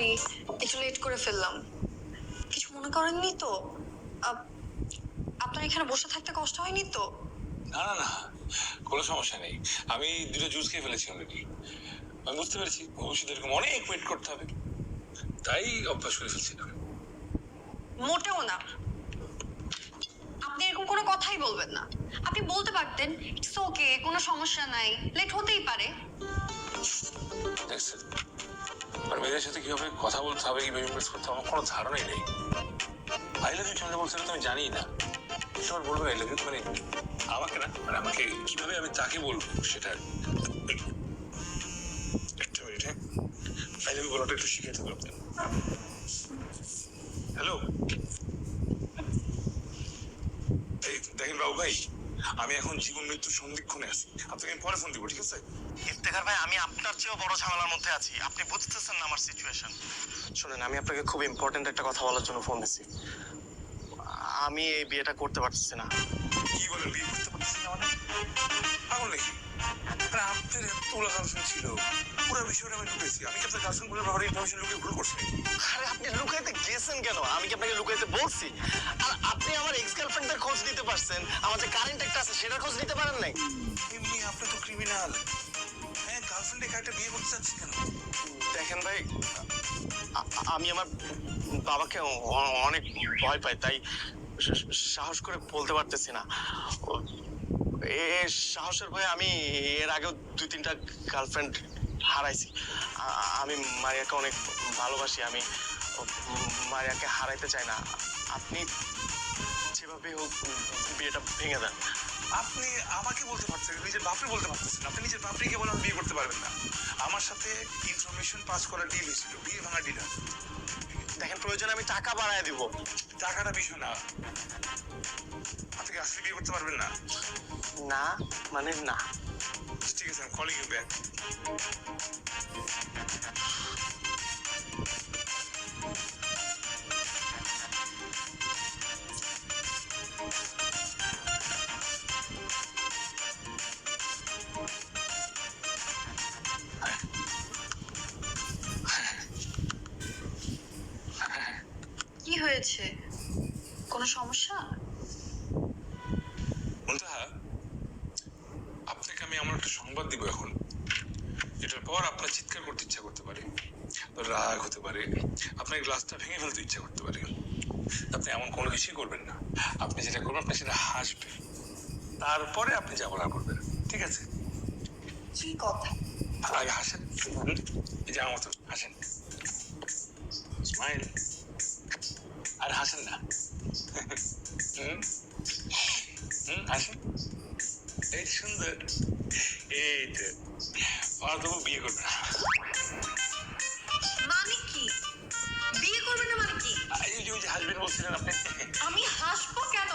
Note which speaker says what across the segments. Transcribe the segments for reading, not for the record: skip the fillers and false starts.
Speaker 1: Sorry, একটু late করে ফেললাম। কিছু মনে করেননি তো? আপনার এখানে বসে থাকতে কষ্ট হয়নি তো?
Speaker 2: না না না, কোনো সমস্যা নেই। আমি দুটো জুস খেয়ে ফেলেছি অলরেডি। আমি বুঝতে পেরেছি ভবিষ্যতে এরকম অনেক ওয়েট করতে হবে, তাই অভ্যাস করে ফেলছিলাম।
Speaker 1: মোটেও না, আপনি এরকম কোনো কথাই বলবেন না। আপনি বলতে পারতেন ইটস ওকে, কোনো সমস্যা নাই, লেট হতেই পারে।
Speaker 2: দেখছেন, আর মেয়েদের সাথে কিভাবে কথা বলতে হবে, কিভাবে ইমপ্রেস করতে হবে, আমার কোনো ধারণাই নেই। আই লাভ ইউ কেমন বলতে তো আমি জানি না। তোমার বলবো আই লাভ ইউ মানে আমাকে না, মানে আমাকে কিভাবে আমি তাকে বলবো সেটা। একটা মিনিট, হ্যাঁ, আই লাভ ইউ বলাটা একটু শিখে থাকবে আপনার। হ্যালো, এই দেখেন বাবু ভাই, আমি এখন জীবন মৃত্যুর সন্ধিক্ষণে আছি। আপনাকে আমি পরে ফোন দিব, ঠিক আছে?
Speaker 3: ইফতেখার ভাই, আমি আপনার চেয়েও বড় ঝামেলার মধ্যে আছি। আপনি বুঝতেছেন না আমার সিচুয়েশন। শুনেন, আমি আপনাকে খুব ইম্পর্টেন্ট একটা কথা বলার জন্য ফোন দিছি। আমি এই বিয়েটা করতে পারতেছি না।
Speaker 2: কি বলেন, বিয়ে করতে পারতেছেন না মানে? পাগল নাকি? আরে আপনার এতগুলো গার্লফ্রেন্ড ছিল, পুরো বিষয়টা আমি ঢুকেছি। আমি কি আপনার গার্লফ্রেন্ড গুলোর ব্যাপারে ইনফরমেশন লুকিয়ে ভুল করছি নাকি?
Speaker 3: আরে আপনি লুকাইতে গেছেন কেন? আমি কি আপনাকে লুকাইতে বলছি? আর আপনি আমার এক্স গার্লফ্রেন্ডের খোঁজ নিতে পারছেন, আমার যে কারেন্ট একটা আছে সেটার খোঁজ নিতে পারেন নাই?
Speaker 2: এমনি আপনি তো ক্রিমিনাল। হ্যাঁ, গার্লফ্রেন্ডে একটা বিয়ে করতে চাচ্ছি কেন?
Speaker 3: দেখেন ভাই, আমি আমার বাবাকে অনেক ভয় পাই, তাই সাহস করে বলতে পারতেছি না। এ সাহসের ভয়ে আমি এর আগেও 2-3টা গার্লফ্রেন্ড হারাইছি। আমি মারিয়াকে অনেক ভালোবাসি। আমি মারিয়াকে হারাইতে চাই না। আপনি যেভাবে হোক বিয়েটা ভেঙে দেন।
Speaker 2: আপনি আমাকে বলতে পারছেন, নিজের বাপরে বলতে পারতেছেন। আপনি নিজের বাপরিকে বলে বিয়ে করতে পারবেন না। আমার সাথে ইনফরমেশন পাস করার ডিল হয়েছিল, বিয়ে ভাঙা ডিল।
Speaker 3: দেখেন, প্রয়োজনে আমি টাকা বাড়ায় দিব।
Speaker 2: টাকাটা বিষয় না। আপনি কি আসলে বিয়ে করতে পারবেন না?
Speaker 3: না মানে না।
Speaker 2: ঠিক আছে, আমি কলিং ইউ ব্যাক।
Speaker 1: কি হয়েছে? কোনো সমস্যা?
Speaker 2: মুনতাহা, আপনাকে আমি এমন একটা সংবাদ দিব এখন, এটার পর আপনার চিৎকার করতে ইচ্ছা করতে পারে, রাগ হতে পারে, আপনার গ্লাসটা ভেঙে ফেলতে ইচ্ছা করতে পারে। আপনি এমন কোনো কিছুই করবেন না। আপনি যেটা করবেন, আপনি সেটা হাসবেন, তারপরে আপনি যা বলার করবেন, ঠিক আছে?
Speaker 1: কি কথা?
Speaker 2: আগে হাসেন, এই যে আমার মতো হাসেন, স্মাইল। আর হাসেন না। হাসেন, এই সুন্দর। এই তো, আর তবু বিয়ে করবে না।
Speaker 1: মানে কি? বিয়ে করবে না মানে কি?
Speaker 2: এই যে হাসবেন বলছিলেন আপনি।
Speaker 1: আমি হাসবো কেন?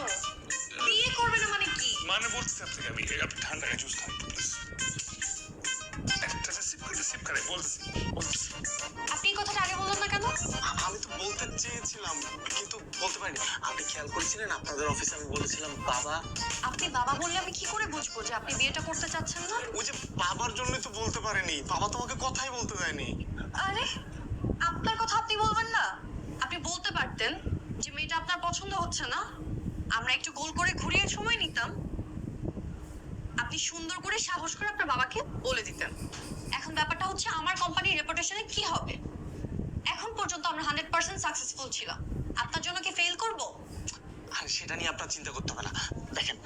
Speaker 1: বিয়ে করবে না মানে কি?
Speaker 2: মানে বলতেছি আপনাকে আমি, আপনি ঠান্ডা জুস খান। একটা সিপ করে বলতেছি।
Speaker 1: আপনি এই কথাটা আগে বললেন না কেন?
Speaker 3: আমি তো বলতে চেয়েছিলাম কিন্তু বলতে পারিনি। আপনি খেয়াল করেছিলেন আপনাদের অফিসে আমি বলেছিলাম বাবা?
Speaker 1: আপনি বাবা বললে আমি কি করে বুঝবো যে আপনি বিয়েটা করতে চাচ্ছেন না?
Speaker 3: ওই যে বাবার জন্যই তো বলতে পারেনি। বাবা তোমাকে কথাই বলতে দেয়নি।
Speaker 1: আরে, আপনার কথা আপনি বলবেন না? আপনি বলতে পারতেন যে মেয়েটা আপনার পছন্দ হচ্ছে না, আমরা একটু গোল করে ঘুরিয়ে সময় নিতাম। আপনি সুন্দর করে সাহস করে আপনার বাবাকে বলে দিতেন। এখন ব্যাপারটা হচ্ছে আমার কোম্পানির রেপুটেশনে কি হবে। এখন পর্যন্ত আমরা 100% সাকসেসফুল ছিলাম, আপনার জন্য কি ফেল করব?
Speaker 3: আর সেটা নিয়ে আপনার চিন্তা করতে হবে না। দেখেন,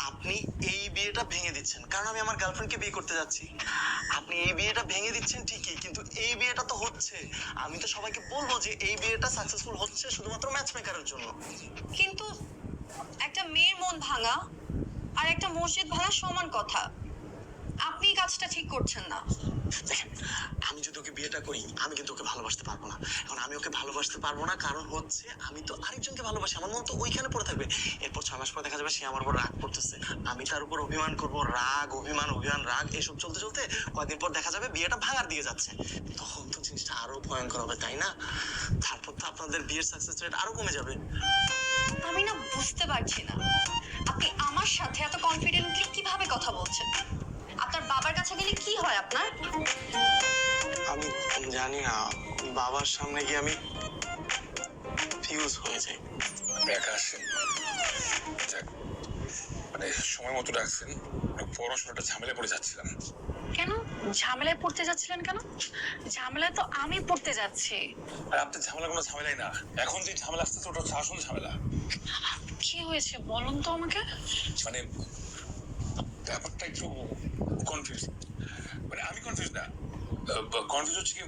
Speaker 3: আপনি এই বিয়েটা ভেঙে দিচ্ছেন কারণ আমি আমার গার্লফ্রেন্ডকে বিয়ে করতে যাচ্ছি। আপনি এই বিয়েটা ভেঙে দিচ্ছেন ঠিকই, কিন্তু এই বিয়েটা তো হচ্ছে। আমি তো সবাইকে বলবো যে এই বিয়েটা সাকসেসফুল হচ্ছে শুধুমাত্র ম্যাচ মেকারের জন্য।
Speaker 1: কিন্তু একটা মেয়ের মন ভাঙা আর একটা মসজিদ ভাঙা সমান কথা। আপনি এই কাজটা ঠিক করছেন না।
Speaker 3: দেখেন, আমি যদি ওকে বিয়েটা করি আমি কিন্তু ওকে ভালোবাসতে পারবো না। এখন আমি ওকে ভালোবাসতে পারবো না কারণ হচ্ছে আমি তো আরেকজনকে ভালোবাসি। আমার মন তো ওইখানে পড়ে থাকবে। এরপর 6 মাস পর দেখা যাবে সে আমার উপর রাগ করতেছে, আমি তার উপর অভিমান করবো। রাগ অভিমান অভিমান রাগ এসব চলতে চলতে কয়েকদিন পর দেখা যাবে বিয়েটা ভাঙার দিকে যাচ্ছে। তখন তো জিনিসটা আরো ভয়ঙ্কর হবে, তাই না? তারপর তো আপনাদের বিয়ের সাকসেস রেট আরো কমে যাবে।
Speaker 1: আমি না বুঝতে পারছি না আপনি আমার সাথে এত কনফিডেন্টলি কিভাবে কথা বলছেন। আপনার বাবার কাছে গেলে কি হয় আপনার?
Speaker 3: আমি জানি না, বাবার সামনে গিয়ে আমি ফিউজ হয়ে যাই।
Speaker 2: একা আসছেন, যাক, মানে সময় মতো ডাকছেন। পড়াশোনাটা ঝামেলা পড়ে যাচ্ছিলাম।
Speaker 1: কেন ঝামেলায় পড়তে যাচ্ছিলেন কেন? ঝামেলায় তো আমি পড়তে যাচ্ছি।
Speaker 2: আর আপনার ঝামেলা কোনো ঝামেলাই না, এখন যে ঝামেলা আসতেছে ওটা হচ্ছে আসল ঝামেলা।
Speaker 1: কি হয়েছে বলুন তো আমাকে।
Speaker 2: মানে ব্যাপারটা একটু কনফিউজ, মানে আমি কনফিউজ না, কনফিউজ হচ্ছে কি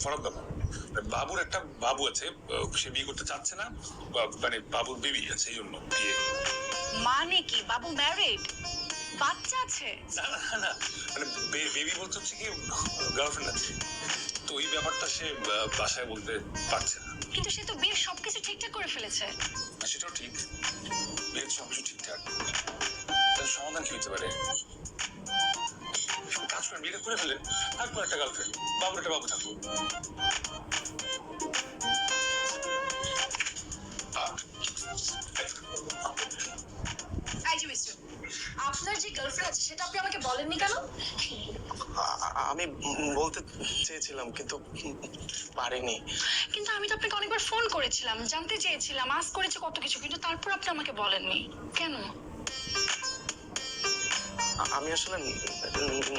Speaker 2: ফরাদ বাবু। বাবুর একটা বাবু আছে, সে বিয়ে করতে চাচ্ছে না, মানে বাবুর বেবি আছে, এই জন্য বিয়ে।
Speaker 1: মানে কি বাবু ম্যারিড, বাচ্চা আছে?
Speaker 2: না না না, মানে বেবি বলতে হচ্ছে কি গার্লফ্রেন্ড আছে, তো ওই ব্যাপারটা সে বাসায় বলতে পারছে না।
Speaker 1: কিন্তু সে তো বিয়ের সবকিছু ঠিকঠাক করে ফেলেছে।
Speaker 2: আর সেটাও ঠিক, বিয়ের সবকিছু ঠিকঠাক, তার সমাধান কি হতে পারে? কাজ করেন, বিয়ে করে ফেলেন, থাকবো একটা গার্লফ্রেন্ড, বাবুর একটা বাবু থাকবো।
Speaker 1: এই যে মিস্টার, আপনার যে গার্লফ্রেন্ড আছে সেটা আপনি আমাকে বলেননি কেন?
Speaker 3: আমি বলতে চেয়েছিলাম কিন্তু পারিনি।
Speaker 1: কিন্তু আমি তো আপনাকে অনেকবার ফোন করেছিলাম, জানতে চেয়েছিলাম, আজ করেছে কত কিছু, কিন্তু তারপর আপনি আমাকে বলেননি কেন?
Speaker 3: আমি আসলে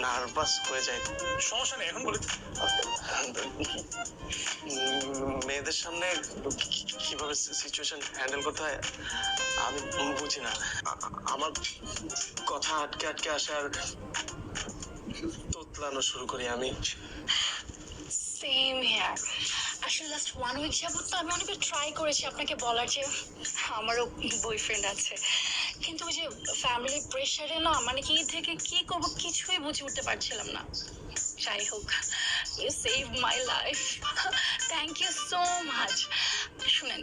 Speaker 3: নার্ভাস হয়ে যাই।
Speaker 2: সমস্যা নেই, এখন বলে দিন।
Speaker 3: মেয়েদের সামনে কিভাবে সিচুয়েশন হ্যান্ডেল করতে হয় আমি বুঝি না। আমার কথা আটকে আটকে আসে আর তোতলানো শুরু করি আমি।
Speaker 1: Same here. আসলে লাস্ট 1 উইক যাবত তো আমি অনেকবার ট্রাই করেছি আপনাকে বলার যে আমারও বয়ফ্রেন্ড আছে, কিন্তু ওই যে ফ্যামিলি প্রেশারে না, মানে কি থেকে কি করব কিছুই বুঝে উঠতে পারছিলাম না। যাই হোক, you save my life, thank you so much. শুনেন,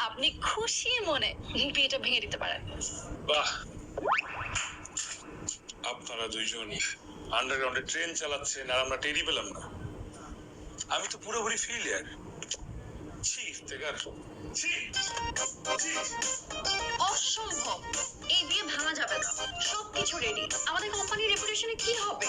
Speaker 1: আপনি খুশি মনে বিয়েটা ভেঙে দিতে পারেন।
Speaker 2: বাহ, আপনারা দুইজন আন্ডারগ্রাউন্ডে ট্রেন চালাচ্ছেন আর আমরা টেরি পেলাম না। আমি তো পুরোপুরি ফেলিয়ার। ছি তেগার, ছি ছি।
Speaker 1: অসম্ভব, এই বিয়ে ভাঙা যাবে না, সবকিছু রেডি। আমাদের কোম্পানির রেপুটেশনে কি হবে?